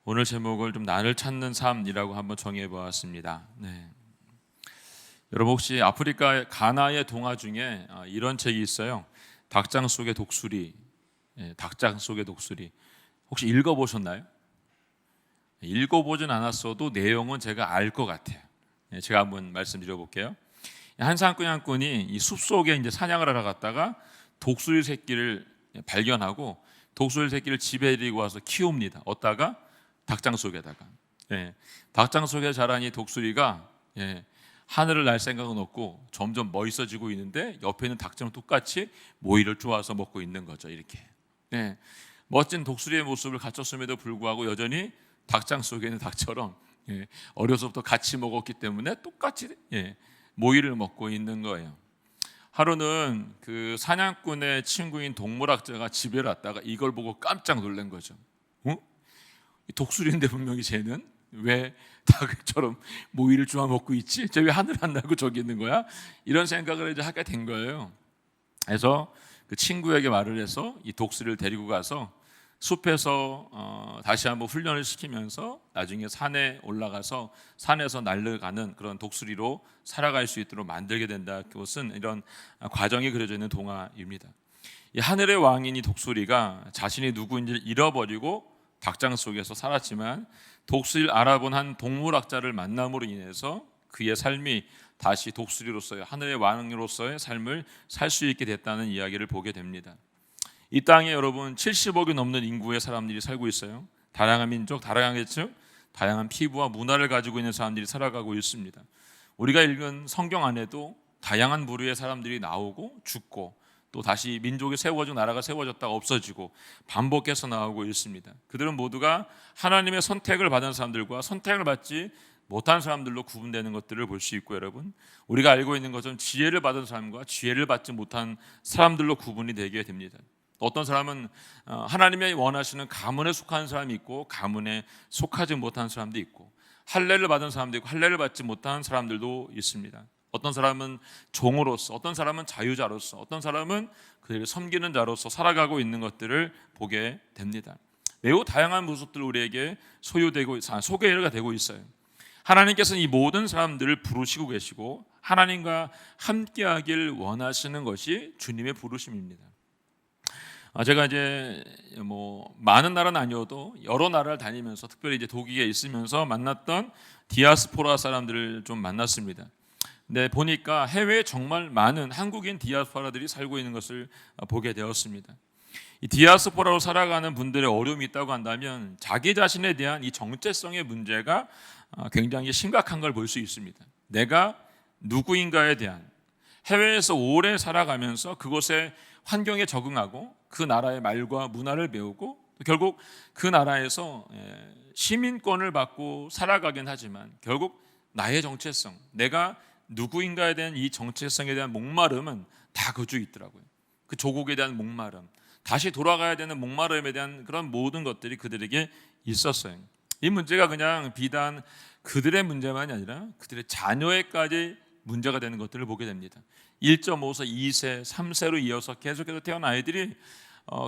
오늘 제목을 좀 나를 찾는 삶이라고 한번 정해 보았습니다. 여러분 혹시 아프리카 가나의 동화 중에 이런 책이 있어요. 닭장 속의 독수리. 닭장 속의 독수리. 혹시 읽어보셨나요? 읽어보진 않았어도 내용은 제가 알 것 같아요. 제가 한번 말씀드려 볼게요. 한 사냥꾼이 이 숲속에 이제 사냥을 하러 갔다가 독수리 새끼를 발견하고 독수리 새끼를 집에 데리고 와서 키웁니다. 어디다가? 닭장 속에다가. 닭장 속에 자란 이 독수리가 하늘을 날 생각은 없고 점점 멋있어지고 있는데 옆에 있는 닭처럼 똑같이 모이를 쪼아서 먹고 있는 거죠. 이렇게. 멋진 독수리의 모습을 갖췄음에도 불구하고 여전히 닭장 속에 있는 닭처럼 어려서부터 같이 먹었기 때문에 똑같이 모이를 먹고 있는 거예요. 하루는 그 사냥꾼의 친구인 동물학자가 집에 왔다가 이걸 보고 깜짝 놀란 거죠. 독수리인데 분명히 쟤는 왜 닭처럼 모이를 쪼아 먹고 있지? 쟤 왜 하늘 안 날고 저기 있는 거야? 이런 생각을 이제 하게 된 거예요. 그래서 그 친구에게 말을 해서 이 독수리를 데리고 가서 숲에서 다시 한번 훈련을 시키면서 나중에 산에 올라가서 산에서 날아가는 그런 독수리로 살아갈 수 있도록 만들게 된다. 그것은 이런 과정이 그려져 있는 동화입니다. 이 하늘의 왕인 이 독수리가 자신이 누구인지를 잃어버리고 닭장 속에서 살았지만 독수리를 알아본 한 동물학자를 만남으로 인해서 그의 삶이 다시 독수리로서의 하늘의 왕으로서의 삶을 살 수 있게 됐다는 이야기를 보게 됩니다. 이 땅에 여러분 70억이 넘는 인구의 사람들이 살고 있어요. 다양한 민족, 다양한 계층, 다양한 피부와 문화를 가지고 있는 사람들이 살아가고 있습니다. 우리가 읽은 성경 안에도 다양한 부류의 사람들이 나오고 죽고 또 다시 민족이 세워지고 나라가 세워졌다가 없어지고 반복해서 나오고 있습니다. 그들은 모두가 하나님의 선택을 받은 사람들과 선택을 받지 못한 사람들로 구분되는 것들을 볼 수 있고, 여러분 우리가 알고 있는 것처럼 지혜를 받은 사람과 지혜를 받지 못한 사람들로 구분이 되게 됩니다. 어떤 사람은 하나님의 원하시는 가문에 속한 사람이 있고 가문에 속하지 못한 사람도 있고, 할례를 받은 사람도 있고 할례를 받지 못한 사람들도 있습니다. 어떤 사람은 종으로서, 어떤 사람은 자유자로서, 어떤 사람은 그들을 섬기는 자로서 살아가고 있는 것들을 보게 됩니다. 매우 다양한 모습들 우리에게 소개가 되고 있어요. 하나님께서는 이 모든 사람들을 부르시고 계시고 하나님과 함께하길 원하시는 것이 주님의 부르심입니다. 제가 이제 많은 나라는 아니어도 여러 나라를 다니면서 특별히 이제 독일에 있으면서 만났던 디아스포라 사람들을 좀 만났습니다. 근데 보니까 해외에 정말 많은 한국인 디아스포라들이 살고 있는 것을 보게 되었습니다. 이 디아스포라로 살아가는 분들의 어려움이 있다고 한다면 자기 자신에 대한 이 정체성의 문제가 굉장히 심각한 걸 볼 수 있습니다. 내가 누구인가에 대한, 해외에서 오래 살아가면서 그곳의 환경에 적응하고 그 나라의 말과 문화를 배우고 결국 그 나라에서 시민권을 받고 살아가긴 하지만 결국 나의 정체성, 내가 누구인가에 대한 이 정체성에 대한 목마름은 다 그쪽에 있더라고요. 그 조국에 대한 목마름, 다시 돌아가야 되는 목마름에 대한 그런 모든 것들이 그들에게 있었어요. 이 문제가 그냥 비단 그들의 문제만이 아니라 그들의 자녀에까지 문제가 되는 것들을 보게 됩니다. 1.5세, 2세, 3세로 이어서 계속해서 태어난 아이들이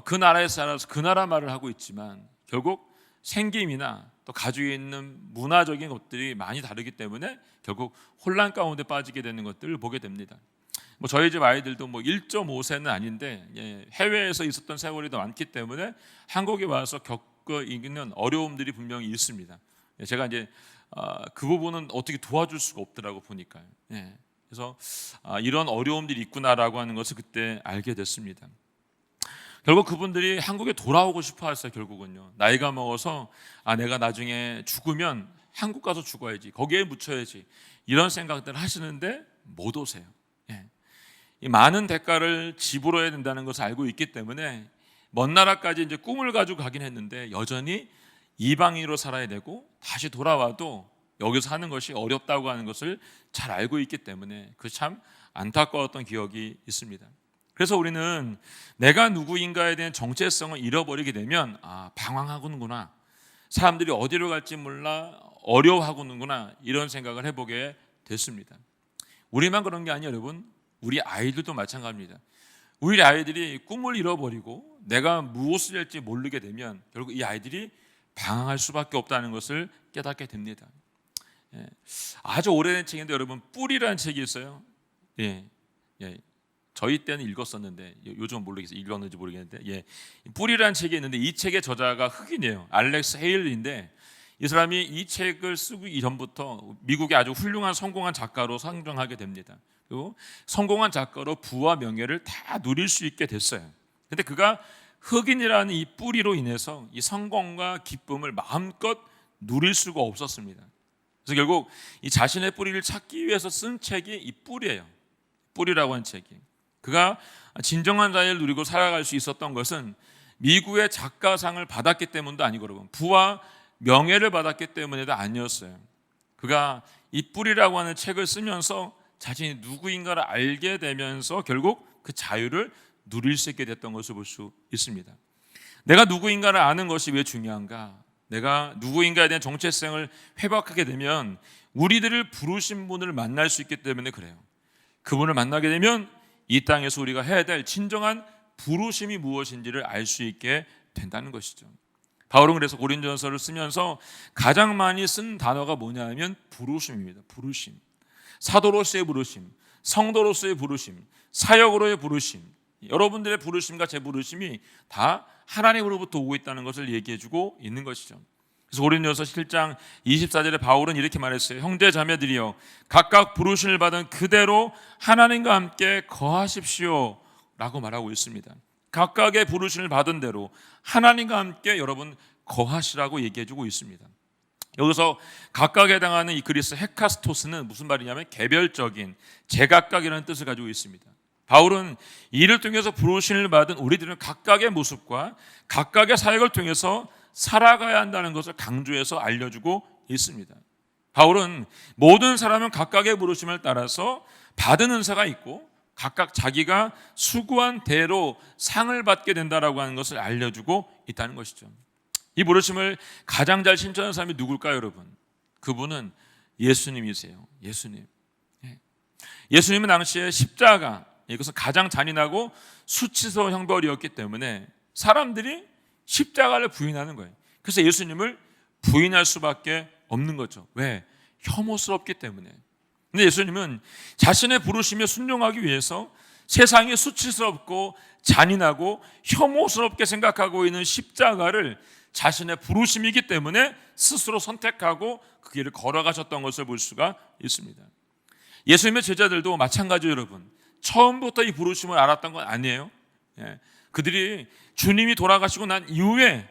그 나라에 살아서 그 나라 말을 하고 있지만 결국 생김이나 또 가지고 있는 문화적인 것들이 많이 다르기 때문에 결국 혼란 가운데 빠지게 되는 것들을 보게 됩니다. 저희 집 아이들도 1.5세는 아닌데 해외에서 있었던 세월이 더 많기 때문에 한국에 와서 겪고 있는 어려움들이 분명히 있습니다. 제가 이제 그 부분은 어떻게 도와줄 수가 없더라고 보니까요. 그래서 이런 어려움들이 있구나라고 하는 것을 그때 알게 됐습니다. 결국 그분들이 한국에 돌아오고 싶어 했어요. 결국은요, 나이가 먹어서 내가 나중에 죽으면 한국 가서 죽어야지, 거기에 묻혀야지, 이런 생각들을 하시는데 못 오세요. 이 많은 대가를 지불해야 된다는 것을 알고 있기 때문에 먼 나라까지 이제 꿈을 가지고 가긴 했는데 여전히 이방인으로 살아야 되고 다시 돌아와도 여기서 사는 것이 어렵다고 하는 것을 잘 알고 있기 때문에 그 참 안타까웠던 기억이 있습니다. 그래서 우리는 내가 누구인가에 대한 정체성을 잃어버리게 되면 방황하고는구나, 사람들이 어디로 갈지 몰라 어려워하고는구나, 이런 생각을 해보게 됐습니다. 우리만 그런 게 아니에요, 여러분. 우리 아이들도 마찬가지입니다. 우리 아이들이 꿈을 잃어버리고 내가 무엇을 할지 모르게 되면 결국 이 아이들이 방황할 수밖에 없다는 것을 깨닫게 됩니다. 아주 오래된 책인데 여러분, 뿔이라는 책이 있어요. 저희 때는 읽었었는데 요즘은 모르겠어요. 읽었는지 모르겠는데 뿔이라는 책이 있는데 이 책의 저자가 흑인이에요. 알렉스 헤일리인데 이 사람이 이 책을 쓰기 이전부터 미국의 아주 훌륭한 성공한 작가로 상정하게 됩니다. 그리고 성공한 작가로 부와 명예를 다 누릴 수 있게 됐어요. 근데 그가 흑인이라는 이 뿌리로 인해서 이 성공과 기쁨을 마음껏 누릴 수가 없었습니다. 그래서 결국 이 자신의 뿌리를 찾기 위해서 쓴 책이 이 뿔이에요. 뿔이라고 하는 책이. 그가 진정한 자유를 누리고 살아갈 수 있었던 것은 미국의 작가상을 받았기 때문도 아니고 여러분, 부와 명예를 받았기 때문에도 아니었어요. 그가 이 뿔이라고 하는 책을 쓰면서 자신이 누구인가를 알게 되면서 결국 그 자유를 누릴 수 있게 됐던 것을 볼 수 있습니다. 내가 누구인가를 아는 것이 왜 중요한가? 내가 누구인가에 대한 정체성을 회복하게 되면 우리들을 부르신 분을 만날 수 있기 때문에 그래요. 그분을 만나게 되면 이 땅에서 우리가 해야 될 진정한 부르심이 무엇인지를 알 수 있게 된다는 것이죠. 바울은 그래서 고린도전서를 쓰면서 가장 많이 쓴 단어가 뭐냐면 부르심입니다. 부르심. 사도로서의 부르심, 성도로서의 부르심, 사역으로의 부르심. 여러분들의 부르심과 제 부르심이 다 하나님으로부터 오고 있다는 것을 얘기해주고 있는 것이죠. 그래서 고린도전서 7장 24절에 바울은 이렇게 말했어요. 형제 자매들이여, 각각 부르심을 받은 그대로 하나님과 함께 거하십시오 라고 말하고 있습니다. 각각의 부르심을 받은 대로 하나님과 함께 여러분 거하시라고 얘기해주고 있습니다. 여기서 각각에 해당하는 이 그리스 헤카스토스는 무슨 말이냐면 개별적인, 제각각이라는 뜻을 가지고 있습니다. 바울은 이를 통해서 부르심을 받은 우리들은 각각의 모습과 각각의 사역을 통해서 살아가야 한다는 것을 강조해서 알려주고 있습니다. 바울은 모든 사람은 각각의 부르심을 따라서 받은 은사가 있고 각각 자기가 수고한 대로 상을 받게 된다라고 하는 것을 알려주고 있다는 것이죠. 이 부르심을 가장 잘 신천한 사람이 누굴까요, 여러분? 그분은 예수님이세요. 예수님. 예수님은 당시에 십자가, 이것은 가장 잔인하고 수치스러운 형벌이었기 때문에 사람들이 십자가를 부인하는 거예요. 그래서 예수님을 부인할 수밖에 없는 거죠. 왜? 혐오스럽기 때문에. 근데 예수님은 자신의 부르심에 순종하기 위해서 세상이 수치스럽고 잔인하고 혐오스럽게 생각하고 있는 십자가를 자신의 부르심이기 때문에 스스로 선택하고 그 길을 걸어가셨던 것을 볼 수가 있습니다. 예수님의 제자들도 마찬가지예요, 여러분. 처음부터 이 부르심을 알았던 건 아니에요. 그들이 주님이 돌아가시고 난 이후에,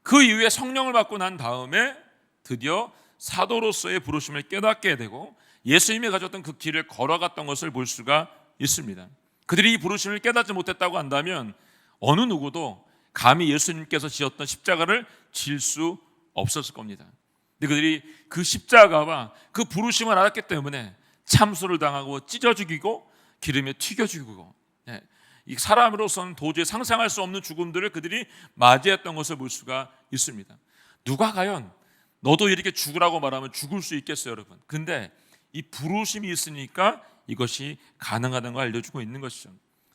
그 이후에 성령을 받고 난 다음에 드디어 사도로서의 부르심을 깨닫게 되고 예수님이 가졌던 그 길을 걸어갔던 것을 볼 수가 있습니다. 그들이 이 부르심을 깨닫지 못했다고 한다면 어느 누구도 감히 예수님께서 지었던 십자가를 질 수 없었을 겁니다. 근데 그들이 그 십자가와 그 부르심을 알았기 때문에 참수를 당하고 찢어 죽이고 기름에 튀겨 죽이고, 이 사람으로서는 도저히 상상할 수 없는 죽음들을 그들이 맞이했던 것을 볼 수가 있습니다. 누가 과연 너도 이렇게 죽으라고 말하면 죽을 수 있겠어요, 여러분? 근데 이 부르심이 있으니까 이것이 가능하다는 걸 알려주고 있는 것이죠.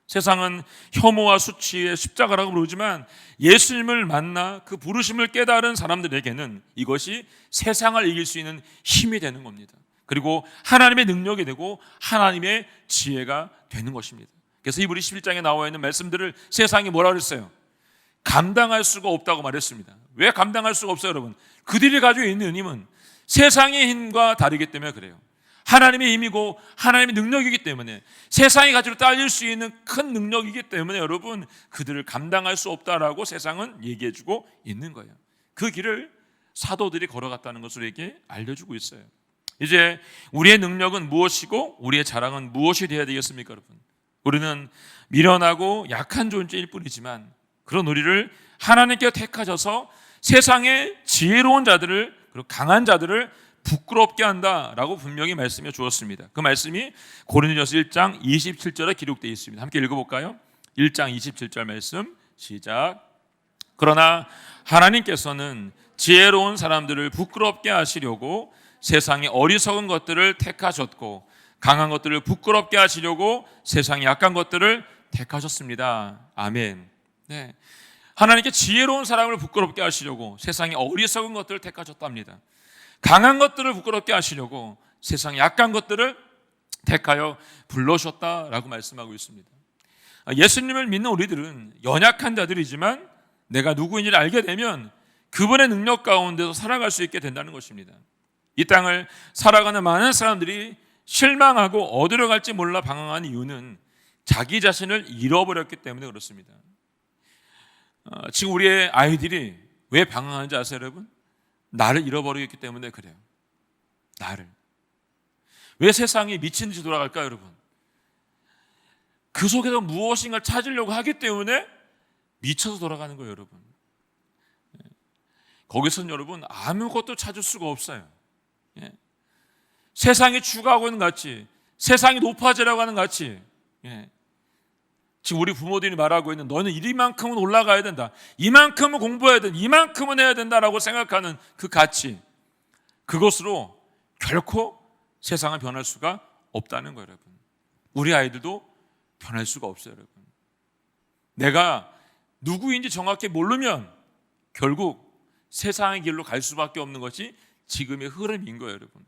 세상은 혐오와 수치의 십자가라고 부르지만 예수님을 만나 그 부르심을 깨달은 사람들에게는 이것이 세상을 이길 수 있는 힘이 되는 겁니다. 그리고 하나님의 능력이 되고 하나님의 지혜가 되는 것입니다. 그래서 히브리 11장에 나와 있는 말씀들을 세상이 뭐라 그랬어요? 감당할 수가 없다고 말했습니다. 왜 감당할 수가 없어요, 여러분? 그들이 가지고 있는 힘은 세상의 힘과 다르기 때문에 그래요. 하나님의 힘이고 하나님의 능력이기 때문에, 세상이 가지고 딸릴 수 있는 큰 능력이기 때문에 여러분, 그들을 감당할 수 없다라고 세상은 얘기해주고 있는 거예요. 그 길을 사도들이 걸어갔다는 것을 우리에게 알려주고 있어요. 이제 우리의 능력은 무엇이고 우리의 자랑은 무엇이 되어야 되겠습니까, 여러분? 우리는 미련하고 약한 존재일 뿐이지만 그런 우리를 하나님께 택하셔서 세상의 지혜로운 자들을, 그리고 강한 자들을 부끄럽게 한다라고 분명히 말씀해 주었습니다. 그 말씀이 고린도전서 1장 27절에 기록되어 있습니다. 함께 읽어볼까요? 1장 27절 말씀 시작. 그러나 하나님께서는 지혜로운 사람들을 부끄럽게 하시려고 세상의 어리석은 것들을 택하셨고 강한 것들을 부끄럽게 하시려고 세상의 약한 것들을 택하셨습니다. 아멘. 네. 하나님께 지혜로운 사람을 부끄럽게 하시려고 세상의 어리석은 것들을 택하셨답니다. 강한 것들을 부끄럽게 하시려고 세상의 약한 것들을 택하여 불러셨다라고 말씀하고 있습니다. 예수님을 믿는 우리들은 연약한 자들이지만 내가 누구인지를 알게 되면 그분의 능력 가운데서 살아갈 수 있게 된다는 것입니다. 이 땅을 살아가는 많은 사람들이 실망하고 어디로 갈지 몰라 방황한 이유는 자기 자신을 잃어버렸기 때문에 그렇습니다. 지금 우리의 아이들이 왜 방황하는지 아세요, 여러분? 나를 잃어버리기 때문에 그래요. 나를. 왜 세상이 미친 듯이 돌아갈까요, 여러분? 그 속에서 무엇인가를 찾으려고 하기 때문에 미쳐서 돌아가는 거예요, 여러분. 거기서는 여러분 아무것도 찾을 수가 없어요. 세상이 추구하고 있는 같이, 세상이 높아지라고 하는 같이, 지금 우리 부모들이 말하고 있는 너는 이만큼은 올라가야 된다, 이만큼은 공부해야 된다, 이만큼은 해야 된다라고 생각하는 그 가치, 그것으로 결코 세상을 변할 수가 없다는 거예요, 여러분. 우리 아이들도 변할 수가 없어요, 여러분. 내가 누구인지 정확히 모르면 결국 세상의 길로 갈 수밖에 없는 것이 지금의 흐름인 거예요, 여러분.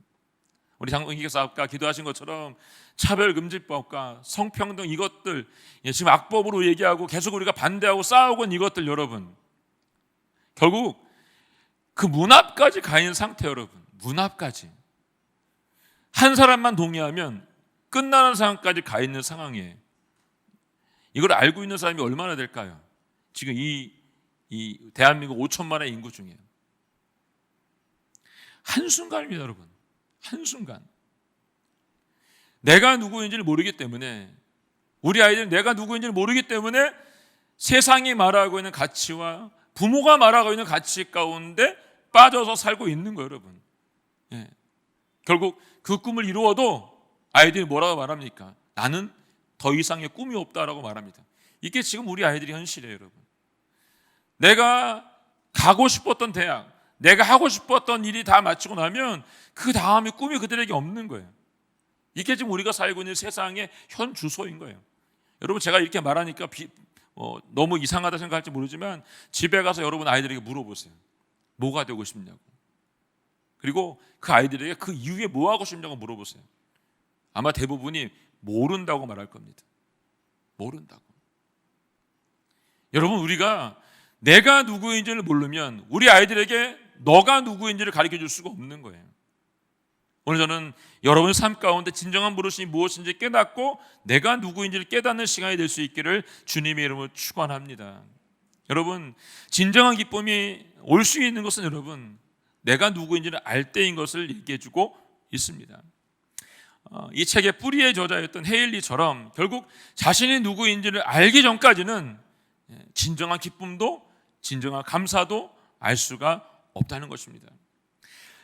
우리 장로님께서 아까 기도하신 것처럼 차별금지법과 성평등 이것들, 지금 악법으로 얘기하고 계속 우리가 반대하고 싸우고 있는 이것들, 여러분 결국 그 문 앞까지 가 있는 상태, 여러분. 문 앞까지 한 사람만 동의하면 끝나는 상황까지 가 있는 상황이에요. 이걸 알고 있는 사람이 얼마나 될까요? 지금 이 대한민국 5천만의 인구 중에 한순간입니다, 여러분. 한순간. 내가 누구인지를 모르기 때문에, 우리 아이들은 내가 누구인지를 모르기 때문에 세상이 말하고 있는 가치와 부모가 말하고 있는 가치 가운데 빠져서 살고 있는 거예요, 여러분. 결국 그 꿈을 이루어도 아이들이 뭐라고 말합니까? 나는 더 이상의 꿈이 없다라고 말합니다. 이게 지금 우리 아이들의 현실이에요, 여러분. 내가 가고 싶었던 대학, 내가 하고 싶었던 일이 다 마치고 나면 그 다음에 꿈이 그들에게 없는 거예요. 이게 지금 우리가 살고 있는 세상의 현 주소인 거예요. 여러분, 제가 이렇게 말하니까 너무 이상하다 생각할지 모르지만 집에 가서 여러분 아이들에게 물어보세요. 뭐가 되고 싶냐고. 그리고 그 아이들에게 그 이후에 뭐 하고 싶냐고 물어보세요. 아마 대부분이 모른다고 말할 겁니다. 모른다고. 여러분, 우리가 내가 누구인지를 모르면 우리 아이들에게 너가 누구인지를 가르쳐 줄 수가 없는 거예요. 오늘 저는 여러분의 삶 가운데 진정한 부르심이 무엇인지 깨닫고 내가 누구인지를 깨닫는 시간이 될 수 있기를 주님의 이름으로 축원합니다. 여러분, 진정한 기쁨이 올 수 있는 것은 여러분 내가 누구인지를 알 때인 것을 얘기해 주고 있습니다. 이 책의 뿌리의 저자였던 헤일리처럼 결국 자신이 누구인지를 알기 전까지는 진정한 기쁨도 진정한 감사도 알 수가 없다는 것입니다.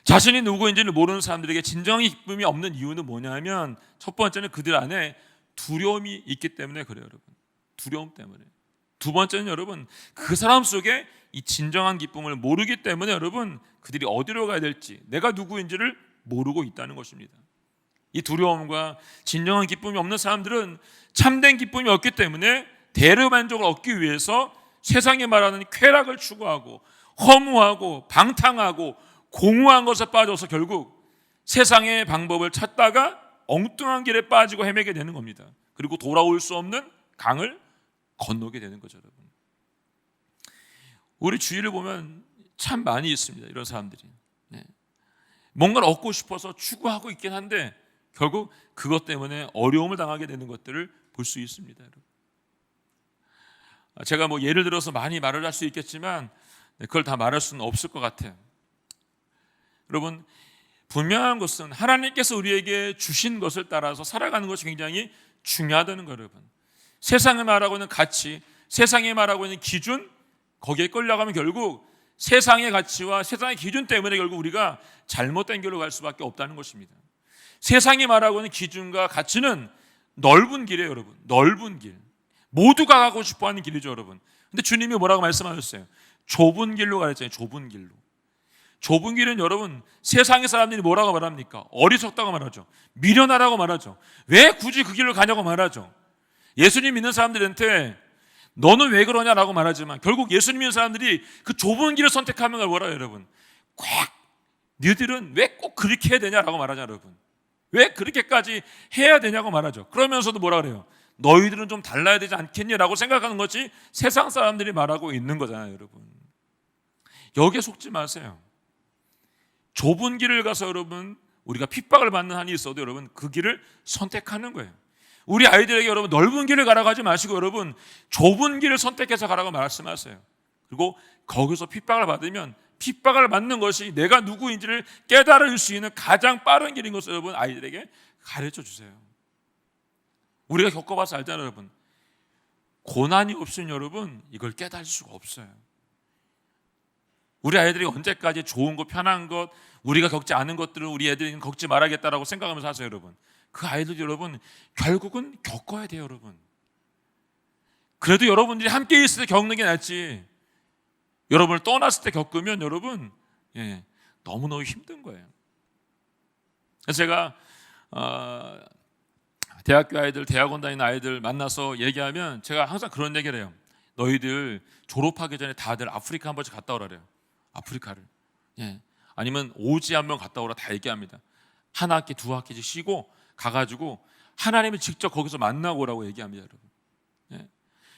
자신이 누구인지를 모르는 사람들에게 진정한 기쁨이 없는 이유는 뭐냐면, 첫 번째는 그들 안에 두려움이 있기 때문에 그래요, 여러분. 두려움 때문에. 두 번째는 여러분 그 사람 속에 이 진정한 기쁨을 모르기 때문에 여러분 그들이 어디로 가야 될지, 내가 누구인지를 모르고 있다는 것입니다. 이 두려움과 진정한 기쁨이 없는 사람들은 참된 기쁨이 없기 때문에 대리만족을 얻기 위해서 세상에 말하는 쾌락을 추구하고 허무하고 방탕하고 공허한 것에 빠져서 결국 세상의 방법을 찾다가 엉뚱한 길에 빠지고 헤매게 되는 겁니다. 그리고 돌아올 수 없는 강을 건너게 되는 거죠, 여러분. 우리 주위를 보면 참 많이 있습니다, 이런 사람들이. 뭔가를 얻고 싶어서 추구하고 있긴 한데 결국 그것 때문에 어려움을 당하게 되는 것들을 볼 수 있습니다, 여러분. 제가 예를 들어서 많이 말을 할 수 있겠지만 그걸 다 말할 수는 없을 것 같아요. 여러분, 분명한 것은 하나님께서 우리에게 주신 것을 따라서 살아가는 것이 굉장히 중요하다는 거예요, 여러분. 세상에 말하고 있는 가치, 세상에 말하고 있는 기준, 거기에 끌려가면 결국 세상의 가치와 세상의 기준 때문에 결국 우리가 잘못된 길로 갈 수밖에 없다는 것입니다. 세상이 말하고 있는 기준과 가치는 넓은 길이에요, 여러분. 넓은 길. 모두가 가고 싶어하는 길이죠, 여러분. 근데 주님이 뭐라고 말씀하셨어요? 좁은 길로 가랬잖아요. 좁은 길로. 좁은 길은 여러분 세상의 사람들이 뭐라고 말합니까? 어리석다고 말하죠. 미련하다고 말하죠. 왜 굳이 그 길로 가냐고 말하죠. 예수님 믿는 사람들한테 너는 왜 그러냐라고 말하지만 결국 예수 믿는 사람들이 그 좁은 길을 선택하면 뭐라요, 여러분? 꼭 너희들은 왜 꼭 그렇게 해야 되냐라고 말하죠, 여러분. 왜 그렇게까지 해야 되냐고 말하죠. 그러면서도 뭐라 그래요? 너희들은 좀 달라야 되지 않겠냐라고 생각하는 것이 세상 사람들이 말하고 있는 거잖아요, 여러분. 여기에 속지 마세요. 좁은 길을 가서 여러분 우리가 핍박을 받는 한이 있어도 여러분 그 길을 선택하는 거예요. 우리 아이들에게 여러분 넓은 길을 가라고 하지 마시고 여러분 좁은 길을 선택해서 가라고 말씀하세요. 그리고 거기서 핍박을 받으면 핍박을 받는 것이 내가 누구인지를 깨달을 수 있는 가장 빠른 길인 것을 여러분 아이들에게 가르쳐 주세요. 우리가 겪어봐서 알잖아요, 여러분. 고난이 없으면 여러분 이걸 깨달을 수가 없어요. 우리 아이들이 언제까지 좋은 것, 편한 것, 우리가 겪지 않은 것들을 우리 애들이 겪지 말아야겠다라고 생각하면서 하세요, 여러분. 그 아이들이 여러분 결국은 겪어야 돼요, 여러분. 그래도 여러분들이 함께 있을 때 겪는 게 낫지. 여러분을 떠났을 때 겪으면 여러분 너무너무 힘든 거예요. 그래서 제가 대학교 아이들, 대학원 다니는 아이들 만나서 얘기하면 제가 항상 그런 얘기를 해요. 너희들 졸업하기 전에 다들 아프리카 한 번씩 갔다 오라 그래요. 아프리카를. 아니면 오지 한번 갔다 오라 다 얘기합니다. 한 학기, 두 학기씩 쉬고 가가지고 하나님을 직접 거기서 만나고 오라고 얘기합니다, 여러분.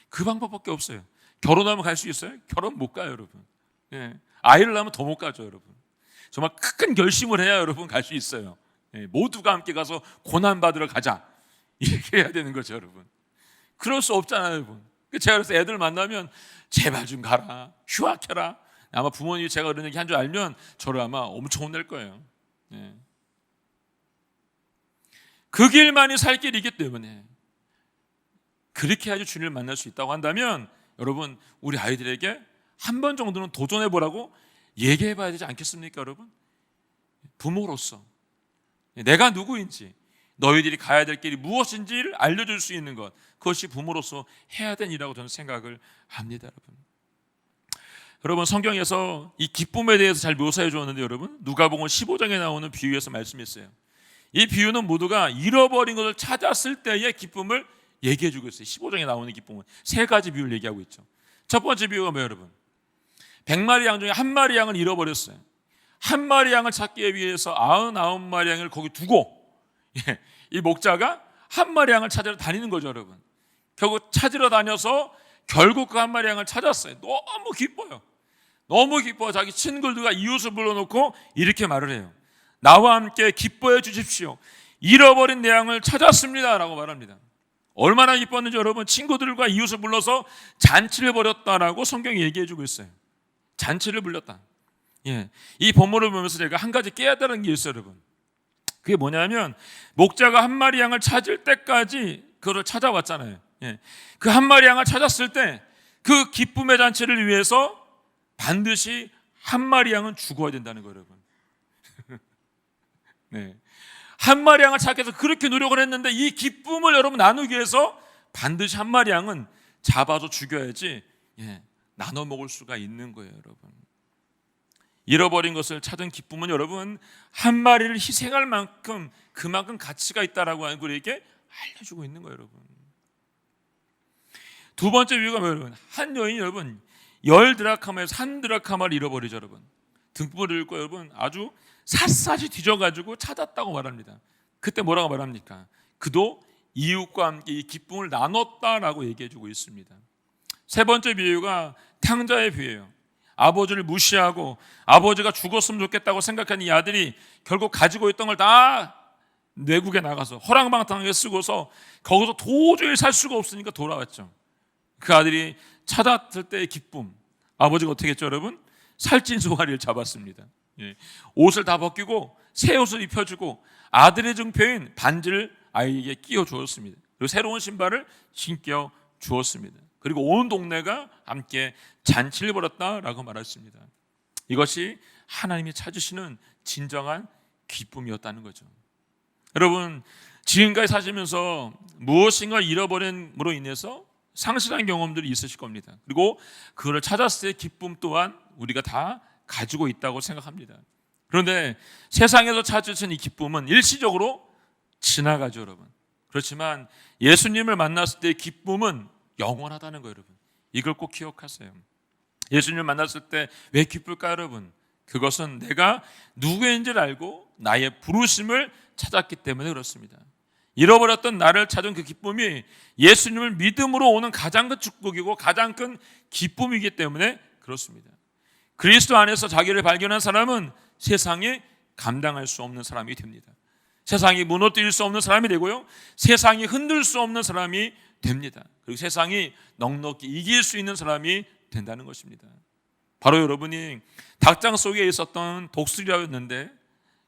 그 방법밖에 없어요. 결혼하면 갈 수 있어요? 결혼 못 가요, 여러분. 아이를 낳으면 더 못 가죠, 여러분. 정말 큰 결심을 해야 여러분 갈 수 있어요. 모두가 함께 가서 고난받으러 가자. 이렇게 해야 되는 거죠, 여러분. 그럴 수 없잖아요, 여러분. 제가 그래서 애들 만나면 제발 좀 가라, 휴학해라. 아마 부모님이 제가 그런 얘기 한 줄 알면 저를 아마 엄청 혼낼 거예요. 그 길만이 살 길이기 때문에 그렇게 해야지 주님을 만날 수 있다고 한다면 여러분 우리 아이들에게 한 번 정도는 도전해보라고 얘기해봐야 되지 않겠습니까, 여러분? 부모로서 내가 누구인지 너희들이 가야 될 길이 무엇인지를 알려줄 수 있는 것, 그것이 부모로서 해야 되는 일이라고 저는 생각을 합니다, 여러분. 여러분 성경에서 이 기쁨에 대해서 잘 묘사해 주었는데 여러분 누가복음 15장에 나오는 비유에서 말씀했어요. 이 비유는 모두가 잃어버린 것을 찾았을 때의 기쁨을 얘기해 주고 있어요. 15장에 나오는 기쁨은 세 가지 비유를 얘기하고 있죠. 첫 번째 비유가 뭐예요, 여러분? 100마리 양 중에 한 마리 양을 잃어버렸어요. 한 마리 양을 찾기 위해서 99마리 양을 거기 두고 이 목자가 한 마리 양을 찾으러 다니는 거죠, 여러분. 결국 찾으러 다녀서 결국 그 한 마리 양을 찾았어요. 너무 기뻐요. 너무 기뻐. 자기 친구들과 이웃을 불러놓고 이렇게 말을 해요. 나와 함께 기뻐해 주십시오. 잃어버린 내 양을 찾았습니다 라고 말합니다. 얼마나 기뻤는지 여러분 친구들과 이웃을 불러서 잔치를 벌였다라고 성경이 얘기해 주고 있어요. 잔치를 불렸다. 이 본문을 보면서 제가 한 가지 깨닫는 게 있어요, 여러분. 그게 뭐냐면 목자가 한 마리 양을 찾을 때까지 그걸 찾아왔잖아요. 그 한 마리 양을 찾았을 때 그 기쁨의 잔치를 위해서 반드시 한 마리 양은 죽어야 된다는 거예요, 여러분. 한 마리 양을 찾기 위해서 그렇게 노력을 했는데 이 기쁨을 여러분 나누기 위해서 반드시 한 마리 양은 잡아서 죽여야지 나눠 먹을 수가 있는 거예요, 여러분. 잃어버린 것을 찾은 기쁨은 여러분 한 마리를 희생할 만큼 그만큼 가치가 있다라고 하는 걸 우리에게 알려주고 있는 거예요, 여러분. 두 번째 비유가 뭐예요, 여러분? 한 여인이 여러분 10드라카마에서 1드라카마를 잃어버리죠, 여러분. 등불을 읽고 여러분 아주 샅샅이 뒤져가지고 찾았다고 말합니다. 그때 뭐라고 말합니까? 그도 이웃과 함께 이 기쁨을 나눴다라고 얘기해주고 있습니다. 세 번째 비유가 탕자의 비유예요. 아버지를 무시하고 아버지가 죽었으면 좋겠다고 생각한 이 아들이 결국 가지고 있던 걸 다 외국에 나가서 허랑방탕하게 쓰고서 거기서 도저히 살 수가 없으니까 돌아왔죠. 그 아들이 찾았을 때의 기쁨, 아버지가 어떻게 했죠, 여러분? 살찐 소가리를 잡았습니다. 옷을 다 벗기고 새 옷을 입혀주고 아들의 증표인 반지를 아이에게 끼워 주었습니다. 그리고 새로운 신발을 신겨 주었습니다. 그리고 온 동네가 함께 잔치를 벌였다라고 말했습니다. 이것이 하나님이 찾으시는 진정한 기쁨이었다는 거죠. 여러분 지금까지 사시면서 무엇인가 잃어버림으로 인해서 상실한 경험들이 있으실 겁니다. 그리고 그걸 찾았을 때 기쁨 또한 우리가 다 가지고 있다고 생각합니다. 그런데 세상에서 찾으신 이 기쁨은 일시적으로 지나가죠, 여러분. 그렇지만 예수님을 만났을 때의 기쁨은 영원하다는 거예요, 여러분. 이걸 꼭 기억하세요. 예수님을 만났을 때 왜 기쁠까 여러분? 그것은 내가 누구인지를 알고 나의 부르심을 찾았기 때문에 그렇습니다. 잃어버렸던 나를 찾은 그 기쁨이 예수님을 믿음으로 오는 가장 큰 축복이고 가장 큰 기쁨이기 때문에 그렇습니다. 그리스도 안에서 자기를 발견한 사람은 세상에 감당할 수 없는 사람이 됩니다. 세상이 무너뜨릴 수 없는 사람이 되고요, 세상이 흔들 수 없는 사람이 됩니다. 그리고 세상이 넉넉히 이길 수 있는 사람이 된다는 것입니다. 바로 여러분이 닭장 속에 있었던 독수리였는데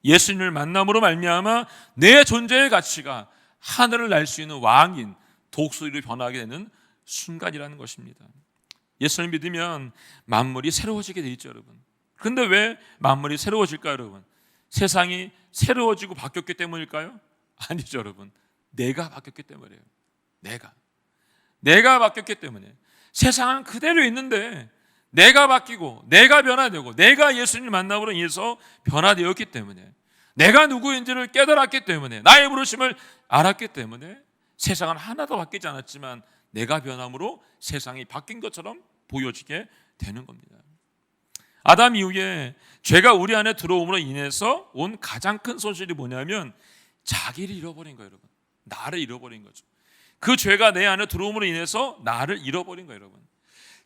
예수님을 만남으로 말미암아 내 존재의 가치가 하늘을 날 수 있는 왕인 독수리로 변하게 되는 순간이라는 것입니다. 예수를 믿으면 만물이 새로워지게 돼 있죠, 여러분. 그런데 왜 만물이 새로워질까요, 여러분? 세상이 새로워지고 바뀌었기 때문일까요? 아니죠, 여러분. 내가 바뀌었기 때문이에요. 내가 바뀌었기 때문에. 세상은 그대로 있는데 내가 바뀌고 내가 변화되고 내가 예수님을 만남으로 인해서 변화되었기 때문에, 내가 누구인지를 깨달았기 때문에, 나의 부르심을 알았기 때문에 세상은 하나도 바뀌지 않았지만 내가 변함으로 세상이 바뀐 것처럼 보여지게 되는 겁니다. 아담 이후에 죄가 우리 안에 들어옴으로 인해서 온 가장 큰 손실이 뭐냐면 자기를 잃어버린 거예요, 여러분. 나를 잃어버린 거죠. 그 죄가 내 안에 들어옴으로 인해서 나를 잃어버린 거예요, 여러분.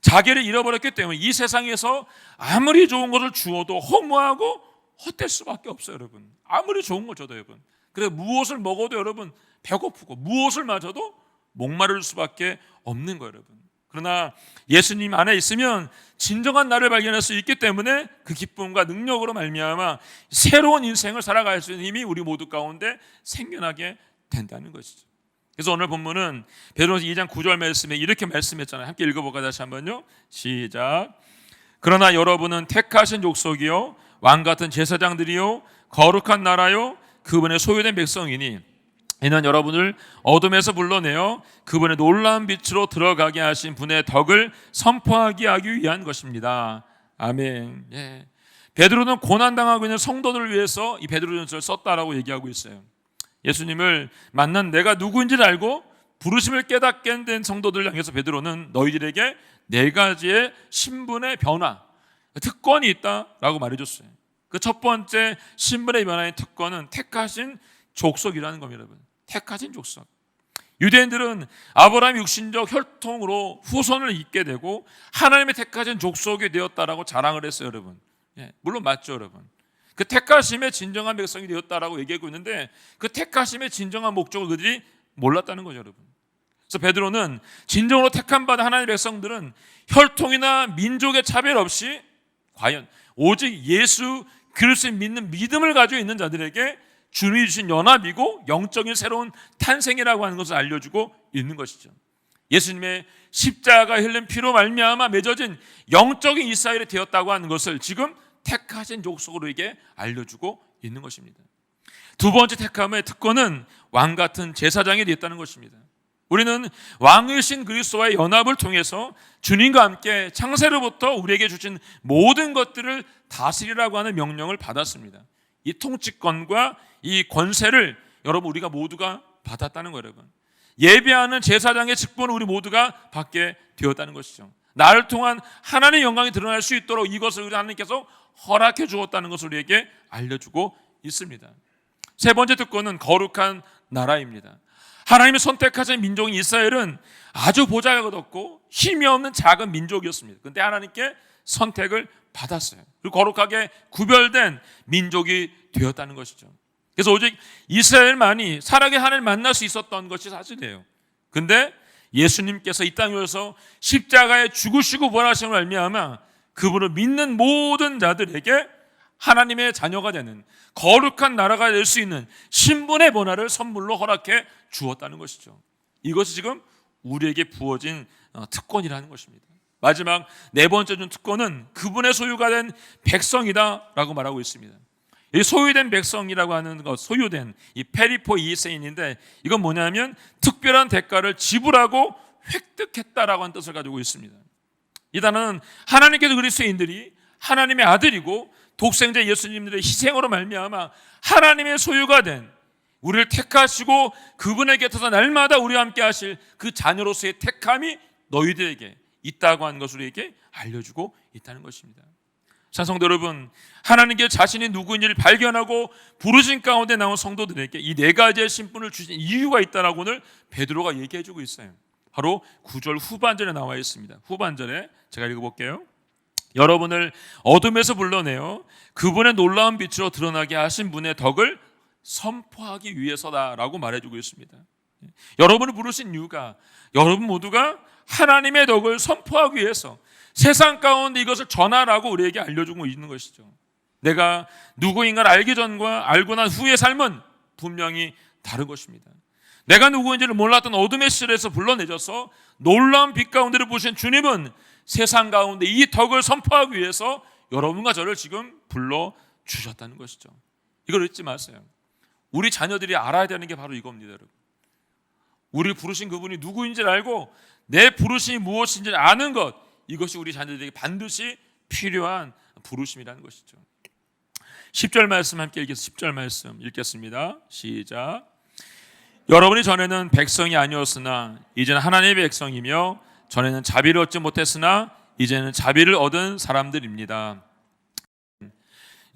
자기를 잃어버렸기 때문에 이 세상에서 아무리 좋은 것을 주어도 허무하고 헛될 수밖에 없어요, 여러분. 아무리 좋은 걸 줘도 여러분. 그래서 무엇을 먹어도 여러분 배고프고 무엇을 마셔도 목마를 수밖에 없는 거예요, 여러분. 그러나 예수님 안에 있으면 진정한 나를 발견할 수 있기 때문에 그 기쁨과 능력으로 말미암아 새로운 인생을 살아갈 수 있는 힘이 우리 모두 가운데 생겨나게 된다는 것이죠. 그래서 오늘 본문은 베드로전서 2장 9절 말씀에 이렇게 말씀했잖아요. 함께 읽어볼까요? 다시 한번요. 시작. 그러나 여러분은 택하신 족속이요 왕같은 제사장들이요 거룩한 나라요 그분의 소유된 백성이니 이는 여러분을 어둠에서 불러내어 그분의 놀라운 빛으로 들어가게 하신 분의 덕을 선포하게 하기 위한 것입니다. 아멘. 예. 베드로는 고난당하고 있는 성도들을 위해서 이 베드로전서를 썼다라고 얘기하고 있어요. 예수님을 만난 내가 누구인지를 알고 부르심을 깨닫게 된 성도들을 향해서 베드로는 너희들에게 네 가지의 신분의 변화, 특권이 있다라고 말해줬어요. 그 첫 번째 신분의 변화의 특권은 택하신 족속이라는 겁니다, 여러분. 택하신 족속. 유대인들은 아브라함 육신적 혈통으로 후손을 잇게 되고 하나님의 택하신 족속이 되었다라고 자랑을 했어요, 여러분. 예, 물론 맞죠, 여러분. 그 택하심의 진정한 백성이 되었다라고 얘기하고 있는데 그 택하심의 진정한 목적을 그들이 몰랐다는 거죠, 여러분. 그래서 베드로는 진정으로 택함 받은 하나님의 백성들은 혈통이나 민족의 차별 없이 과연 오직 예수 그리스도를 믿는 믿음을 가지고 있는 자들에게 주님이 주신 연합이고 영적인 새로운 탄생이라고 하는 것을 알려주고 있는 것이죠. 예수님의 십자가 흘린 피로 말미암아 맺어진 영적인 이스라엘이 되었다고 하는 것을 지금 택하신 족속으로에게 알려주고 있는 것입니다. 두 번째 택함의 특권은 왕같은 제사장이 되었다는 것입니다. 우리는 왕이신 그리스도와의 연합을 통해서 주님과 함께 창세로부터 우리에게 주신 모든 것들을 다스리라고 하는 명령을 받았습니다. 이 통치권과 이 권세를 여러분 우리가 모두가 받았다는 거예요, 여러분. 예배하는 제사장의 직분을 우리 모두가 받게 되었다는 것이죠. 나를 통한 하나님의 영광이 드러날 수 있도록 이것을 우리 하나님께서 허락해 주었다는 것을 우리에게 알려주고 있습니다. 세 번째 특권은 거룩한 나라입니다. 하나님이 선택하신 민족인 이스라엘은 아주 보잘것없고 힘이 없는 작은 민족이었습니다. 그런데 하나님께 선택을 받았어요. 그리고 거룩하게 구별된 민족이 되었다는 것이죠. 그래서 오직 이스라엘만이 살아계 하나님을 만날 수 있었던 것이 사실이에요. 그런데 예수님께서 이 땅에 오셔서 십자가에 죽으시고 부활하심을 알미암아 그분을 믿는 모든 자들에게 하나님의 자녀가 되는 거룩한 나라가 될 수 있는 신분의 변화를 선물로 허락해 주었다는 것이죠. 이것이 지금 우리에게 부어진 특권이라는 것입니다. 마지막 네 번째 준 특권은 그분의 소유가 된 백성이다라고 말하고 있습니다. 이 소유된 백성이라고 하는 것, 소유된 이 페리포 이세인인데 이건 뭐냐면 특별한 대가를 지불하고 획득했다라고 하는 뜻을 가지고 있습니다. 이 단어는 하나님께서 그리스도인들이 하나님의 아들이고 독생자 예수님들의 희생으로 말미암아 하나님의 소유가 된 우리를 택하시고 그분의 곁에서 날마다 우리와 함께 하실 그 자녀로서의 택함이 너희들에게 있다고 하는 것을 우리에게 알려주고 있다는 것입니다. 성도 여러분, 하나님께 자신이 누구인지를 발견하고 부르신 가운데 나온 성도들에게 이 네 가지의 신분을 주신 이유가 있다라고 오늘 베드로가 얘기해주고 있어요. 바로 9절 후반절에 나와 있습니다. 후반절에 제가 읽어볼게요. 여러분을 어둠에서 불러내어 그분의 놀라운 빛으로 드러나게 하신 분의 덕을 선포하기 위해서다라고 말해주고 있습니다. 여러분을 부르신 이유가 여러분 모두가 하나님의 덕을 선포하기 위해서 세상 가운데 이것을 전하라고 우리에게 알려주고 있는 것이죠. 내가 누구인가를 알기 전과 알고 난 후의 삶은 분명히 다른 것입니다. 내가 누구인지를 몰랐던 어둠의 시절에서 불러내줘서 놀라운 빛 가운데를 보신 주님은 세상 가운데 이 덕을 선포하기 위해서 여러분과 저를 지금 불러주셨다는 것이죠. 이걸 잊지 마세요. 우리 자녀들이 알아야 되는 게 바로 이겁니다, 여러분. 우리 부르신 그분이 누구인지를 알고 내 부르심이 무엇인지를 아는 것, 이것이 우리 자녀들에게 반드시 필요한 부르심이라는 것이죠. 10절 말씀 함께 읽겠습니다. 10절 말씀 읽겠습니다. 시작. 여러분이 전에는 백성이 아니었으나 이제는 하나님의 백성이며 전에는 자비를 얻지 못했으나 이제는 자비를 얻은 사람들입니다.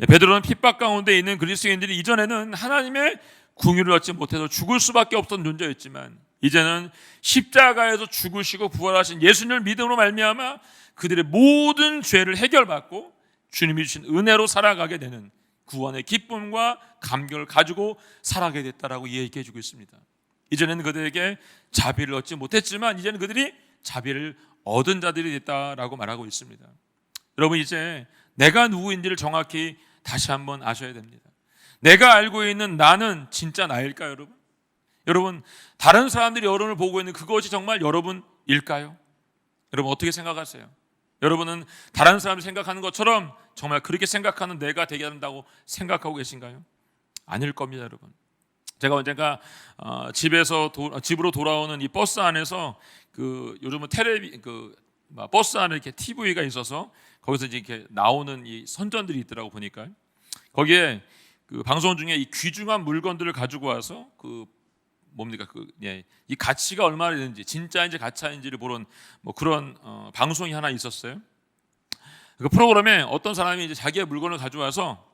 베드로는 핍박 가운데 있는 그리스도인들이 이전에는 하나님의 긍휼을 얻지 못해서 죽을 수밖에 없던 존재였지만 이제는 십자가에서 죽으시고 부활하신 예수님을 믿음으로 말미암아 그들의 모든 죄를 해결받고 주님이 주신 은혜로 살아가게 되는 구원의 기쁨과 감격을 가지고 살아가게 됐다라고 얘기해 주고 있습니다. 이전에는 그들에게 자비를 얻지 못했지만 이제는 그들이 자비를 얻은 자들이 됐다라고 말하고 있습니다. 여러분, 이제 내가 누구인지를 정확히 다시 한번 아셔야 됩니다. 내가 알고 있는 나는 진짜 나일까요, 여러분? 여러분, 다른 사람들이 여러분을 보고 있는 그것이 정말 여러분일까요? 여러분, 어떻게 생각하세요? 여러분은 다른 사람이 생각하는 것처럼 정말 그렇게 생각하는 내가 되게 한다고 생각하고 계신가요? 아닐 겁니다, 여러분. 제가 언젠가 집으로 돌아오는 이 버스 안에서 요즘은 버스 안에 이렇게 TV가 있어서 거기서 이제 이렇게 나오는 이 선전들이 있더라고 보니까 거기에 방송 중에 이 귀중한 물건들을 가지고 와서 이 가치가 얼마나 되는지 진짜인지 가짜인지를 보는 그런 방송이 하나 있었어요. 그 프로그램에 어떤 사람이 이제 자기의 물건을 가져와서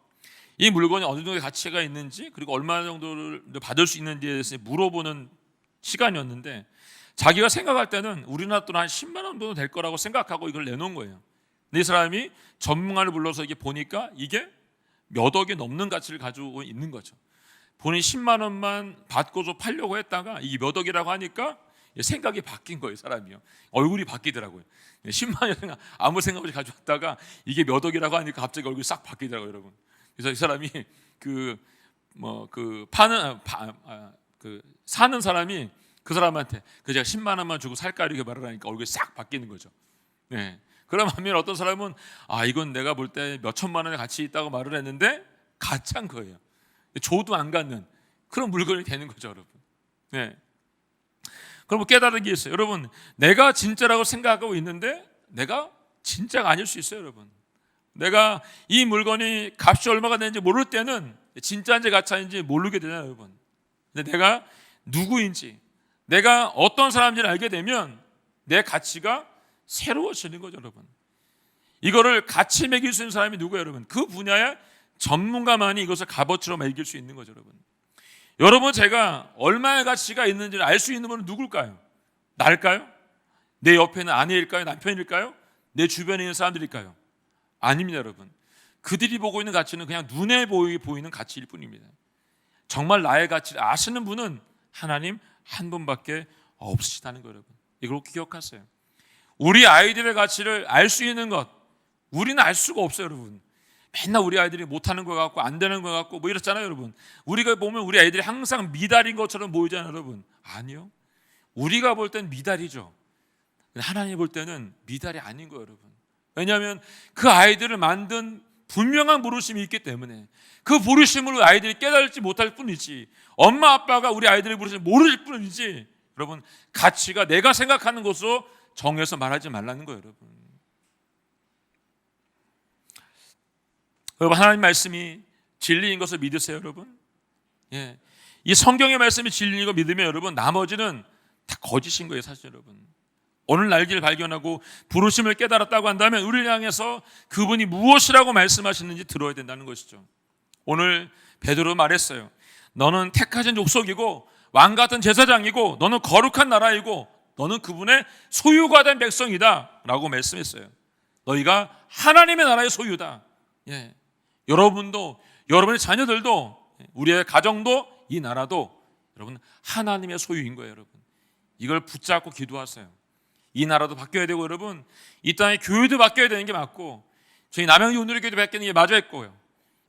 이 물건이 어느 정도의 가치가 있는지 그리고 얼마 정도를 받을 수 있는지에 대해서 물어보는 시간이었는데 자기가 생각할 때는 우리나라 돈 한 10만 원 정도 될 거라고 생각하고 이걸 내놓은 거예요. 근데 이 사람이 전문가를 불러서 이게 보니까 이게 몇 억이 넘는 가치를 가지고 있는 거죠. 본인 10만 원만 받고서 팔려고 했다가 이게 몇 억이라고 하니까 생각이 바뀐 거예요, 사람이요. 얼굴이 바뀌더라고요. 10만 원 아무 생각 없이 가져왔다가 이게 몇 억이라고 하니까 갑자기 얼굴이 싹 바뀌더라고요, 여러분. 그래서 이 사람이 사는 사람이 그 사람한테 제가 10만 원만 주고 살까 이렇게 말을 하니까 얼굴이 싹 바뀌는 거죠. 네. 그럼 반면 어떤 사람은 이건 내가 볼 때 몇 천만 원의 가치 있다고 말을 했는데 가짜인 거예요. 줘도 안 갖는 그런 물건이 되는 거죠, 여러분. 네. 그럼 깨달은 게 있어요. 여러분, 내가 진짜라고 생각하고 있는데 내가 진짜가 아닐 수 있어요, 여러분. 내가 이 물건이 값이 얼마가 되는지 모를 때는 진짜인지 가짜인지 모르게 되잖아요, 여러분. 근데 내가 누구인지, 내가 어떤 사람인지를 알게 되면 내 가치가 새로워지는 거죠, 여러분. 이거를 가치 매길 수 있는 사람이 누구예요, 여러분? 그 분야의 전문가만이 이것을 값어치로 매길 수 있는 거죠, 여러분. 여러분, 제가 얼마의 가치가 있는지를 알 수 있는 분은 누굴까요? 나일까요? 내 옆에 있는 아내일까요? 남편일까요? 내 주변에 있는 사람들일까요? 아닙니다, 여러분. 그들이 보고 있는 가치는 그냥 눈에 보이는 가치일 뿐입니다. 정말 나의 가치를 아시는 분은 하나님 한 분밖에 없으시다는 거예요, 여러분. 이걸 기억하세요. 우리 아이들의 가치를 알 수 있는 것, 우리는 알 수가 없어요, 여러분. 맨날 우리 아이들이 못하는 것 같고 안 되는 것 같고 이렇잖아요, 여러분. 우리가 보면 우리 아이들이 항상 미달인 것처럼 보이잖아요, 여러분. 아니요, 우리가 볼 땐 미달이죠. 하나님 볼 때는 미달이 아닌 거예요, 여러분. 왜냐하면 그 아이들을 만든 분명한 부르심이 있기 때문에 그 부르심을 아이들이 깨달지 못할 뿐이지, 엄마 아빠가 우리 아이들의 부르심을 모를 뿐이지, 여러분, 가치가 내가 생각하는 것으로 정해서 말하지 말라는 거예요, 여러분. 여러분, 하나님 말씀이 진리인 것을 믿으세요, 여러분. 예, 이 성경의 말씀이 진리인 거 믿으면 여러분 나머지는 다 거짓인 거예요, 사실. 여러분, 오늘 날개를 발견하고 부르심을 깨달았다고 한다면 우리를 향해서 그분이 무엇이라고 말씀하시는지 들어야 된다는 것이죠. 오늘 베드로 말했어요. 너는 택하신 족속이고 왕 같은 제사장이고 너는 거룩한 나라이고 너는 그분의 소유가 된 백성이다 라고 말씀했어요. 너희가 하나님의 나라의 소유다. 예. 여러분도, 여러분의 자녀들도, 우리의 가정도, 이 나라도 여러분 하나님의 소유인 거예요. 여러분 이걸 붙잡고 기도하세요. 이 나라도 바뀌어야 되고 여러분 이 땅의 교회도 바뀌어야 되는 게 맞고 저희 남양주 온누리교회도 바뀌는 게 맞았고요.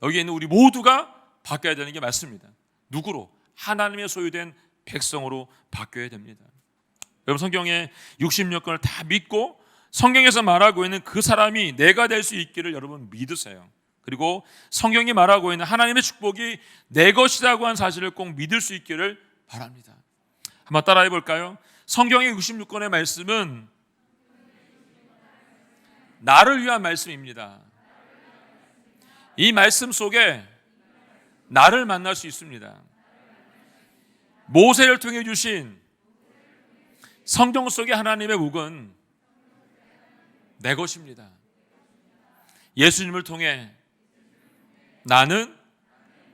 여기 있는 우리 모두가 바뀌어야 되는 게 맞습니다. 누구로? 하나님의 소유된 백성으로 바뀌어야 됩니다. 여러분 성경에 66권을 다 믿고 성경에서 말하고 있는 그 사람이 내가 될 수 있기를 여러분 믿으세요. 그리고 성경이 말하고 있는 하나님의 축복이 내 것이라고 한 사실을 꼭 믿을 수 있기를 바랍니다. 한번 따라해 볼까요? 성경의 66권의 말씀은 나를 위한 말씀입니다. 이 말씀 속에 나를 만날 수 있습니다. 모세를 통해 주신 성경 속의 하나님의 복은 내 것입니다. 예수님을 통해 나는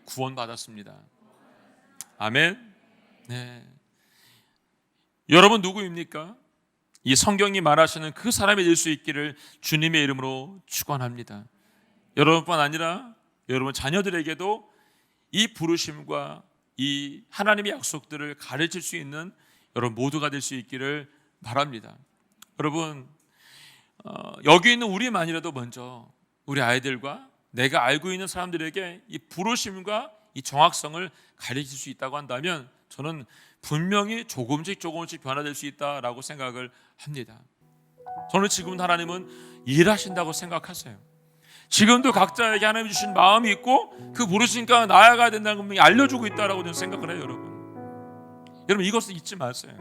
구원받았습니다. 아멘. 네. 여러분 누구입니까? 이 성경이 말하시는 그 사람이 될 수 있기를 주님의 이름으로 축원합니다. 여러분뿐 아니라 여러분 자녀들에게도 이 부르심과 이 하나님의 약속들을 가르칠 수 있는 여러분 모두가 될 수 있기를 바랍니다. 여러분 여기 있는 우리만이라도 먼저 우리 아이들과 내가 알고 있는 사람들에게 이 부르심과 이 정확성을 가르칠 수 있다고 한다면 저는 분명히 조금씩 변화될 수 있다라고 생각을 합니다. 저는 지금 하나님은 일하신다고 생각하세요. 지금도 각자에게 하나님 주신 마음이 있고 그 부르심과 나아가야 된다는 걸 분명히 알려주고 있다라고 저는 생각을 해요. 여러분 이것을 잊지 마세요.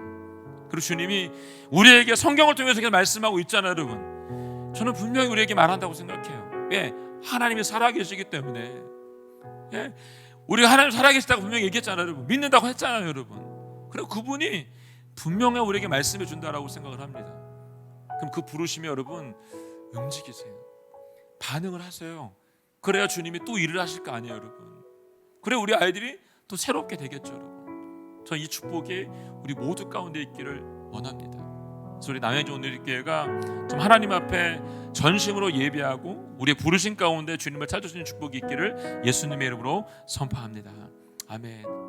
그리고 주님이 우리에게 성경을 통해서 말씀하고 있잖아요. 여러분 저는 분명히 우리에게 말한다고 생각해요. 왜? 하나님이 살아계시기 때문에. 예? 우리가 하나님 살아계시다고 분명히 얘기했잖아요. 여러분 믿는다고 했잖아요. 여러분 그리고 그분이 분명히 우리에게 말씀해 준다라고 생각을 합니다. 그럼 그 부르심에 여러분 움직이세요. 반응을 하세요. 그래야 주님이 또 일을 하실 거 아니에요. 여러분 그래 우리 아이들이 또 새롭게 되겠죠. 여러분 저 이 축복이 우리 모두 가운데 있기를 원합니다. 그래서 우리 남양주 온누리교회가 좀 하나님 앞에 전심으로 예배하고 우리의 부르심 가운데 주님을 찾을 수 있는 축복이 있기를 예수님의 이름으로 선포합니다. 아멘.